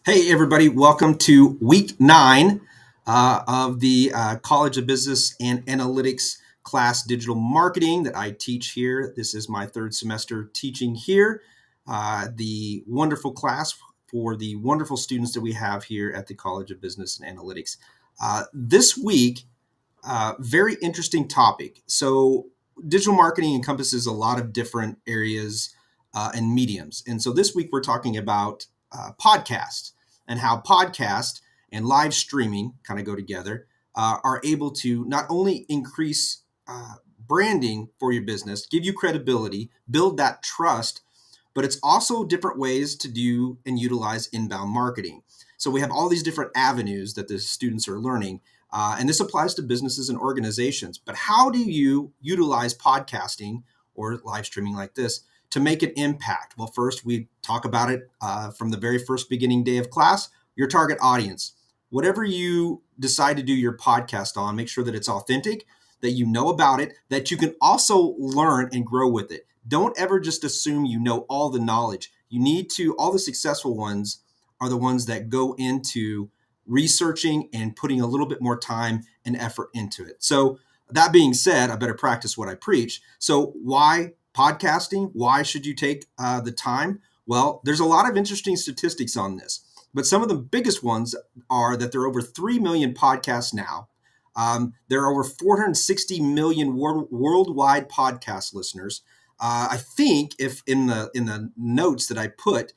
Hey, everybody, welcome to week 9 of the College of Business and Analytics class, Digital Marketing, that I teach here. This is my third semester teaching here, the wonderful class for the wonderful students that we have here at the College of Business and Analytics. This week, very interesting topic. So, digital marketing encompasses a lot of different areas and mediums. And so this week we're talking about podcasts and how podcast and live streaming kind of go together, are able to not only increase branding for your business, give you credibility, build that trust, but it's also different ways to do and utilize inbound marketing. So we have all these different avenues that the students are learning, and this applies to businesses and organizations. But how do you utilize podcasting or live streaming like this to make an impact? Well, first, we talk about it from the very first beginning day of class, your target audience. Whatever you decide to do your podcast on, make sure that it's authentic, that you know about it, that you can also learn and grow with it. Don't ever just assume you know all the knowledge. You need to, all the successful ones are the ones that go into researching and putting a little bit more time and effort into it. So that being said, I better practice what I preach. So why podcasting? Why should you take the time? Well, there's a lot of interesting statistics on this, but some of the biggest ones are that there are over 3 million podcasts now. There are over 460 million worldwide podcast listeners. I think if in the notes that I put,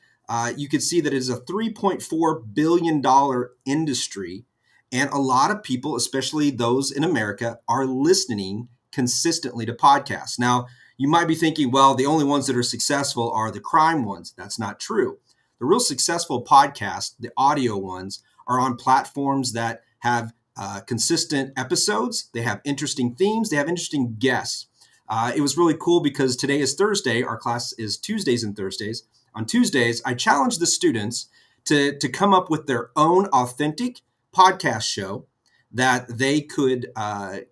you could see that it is a $3.4 billion industry. And a lot of people, especially those in America, are listening consistently to podcasts. Now, you might be thinking, well, the only ones that are successful are the crime ones. That's not true. The real successful podcasts, the audio ones, are on platforms that have consistent episodes. They have interesting themes. They have interesting guests. It was really cool because today is Thursday. Our class is Tuesdays and Thursdays. On Tuesdays, I challenged the students to come up with their own authentic podcast show that they could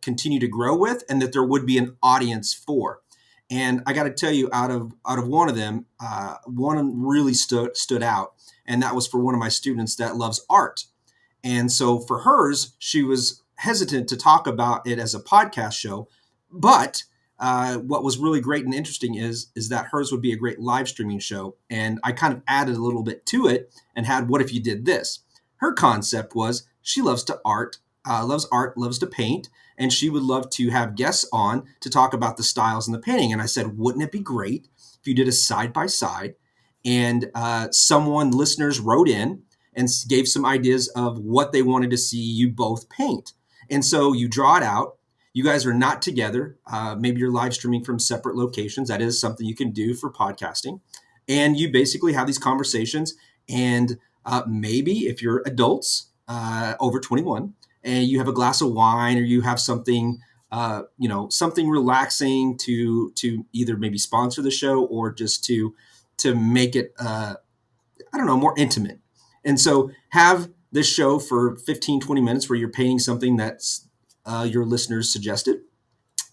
continue to grow with and that there would be an audience for. And I got to tell you, out of one of them, one really stood out, and that was for one of my students that loves art. And so for hers, she was hesitant to talk about it as a podcast show, but what was really great and interesting is that hers would be a great live streaming show. And I kind of added a little bit to it and had, what if you did this? Her concept was she loves art, loves to paint, and she would love to have guests on to talk about the styles in the painting. And I said, wouldn't it be great if you did a side-by-side and listeners wrote in and gave some ideas of what they wanted to see you both paint. And so you draw it out. You guys are not together. Maybe you're live streaming from separate locations. That is something you can do for podcasting. And you basically have these conversations. And maybe if you're adults over 21 and you have a glass of wine or you have something, something relaxing to either maybe sponsor the show or just to make it, more intimate. And so have this show for 15, 20 minutes where you're painting something that's your listeners suggested.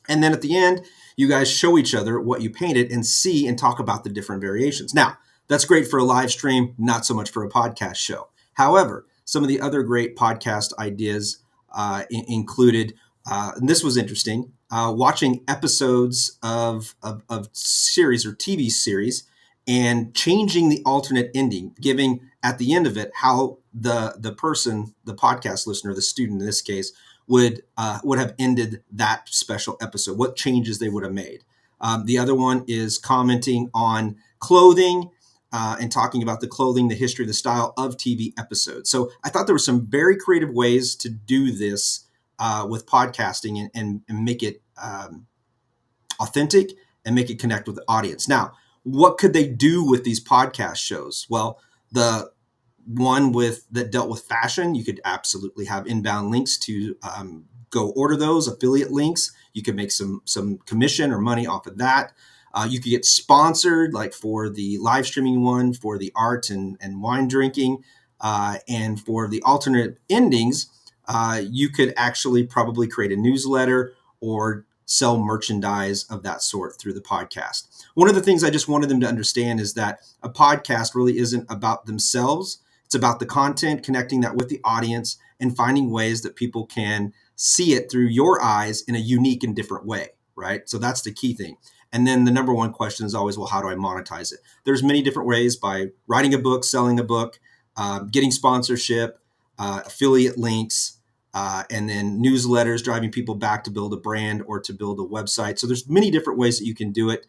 And then at the end, you guys show each other what you painted and see and talk about the different variations. Now, that's great for a live stream, not so much for a podcast show. However, some of the other great podcast ideas included, and this was interesting, watching episodes of series or TV series and changing the alternate ending, giving at the end of it how the person, the podcast listener, the student in this case, would have ended that special episode, what changes they would have made. The other one is commenting on clothing and talking about the clothing, the history, the style of TV episodes. So I thought there were some very creative ways to do this with podcasting and make it authentic and make it connect with the audience. Now, what could they do with these podcast shows? Well, the one that dealt with fashion, you could absolutely have inbound links to go order those, affiliate links. You could make some commission or money off of that. You could get sponsored, like for the live streaming one, for the art and wine drinking, and for the alternate endings, you could actually probably create a newsletter or sell merchandise of that sort through the podcast. One of the things I just wanted them to understand is that a podcast really isn't about themselves. It's about the content, connecting that with the audience, and finding ways that people can see it through your eyes in a unique and different way, right? So that's the key thing. And then the number one question is always, well, how do I monetize it? There's many different ways: by writing a book, selling a book, getting sponsorship, affiliate links, and then newsletters, driving people back to build a brand or to build a website. So there's many different ways that you can do it.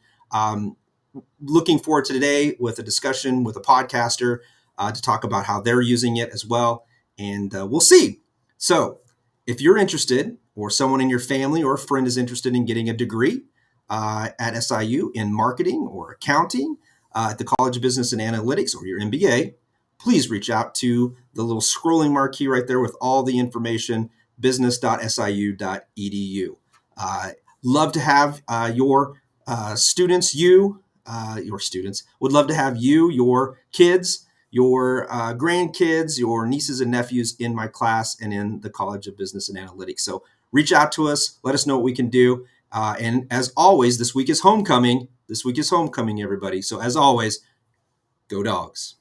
Looking forward to today with a discussion with a podcaster to talk about how they're using it as well. And we'll see. So if you're interested, or someone in your family or a friend is interested in getting a degree at SIU in marketing or accounting at the College of Business and Analytics, or your MBA, please reach out to the little scrolling marquee right there with all the information, business.siu.edu. Love to have your students, your students, would love to have you, your kids, your grandkids, your nieces and nephews in my class and in the College of Business and Analytics. So reach out to us. Let us know what we can do. And as always, this week is homecoming. This week is homecoming, everybody. So as always, go Dogs.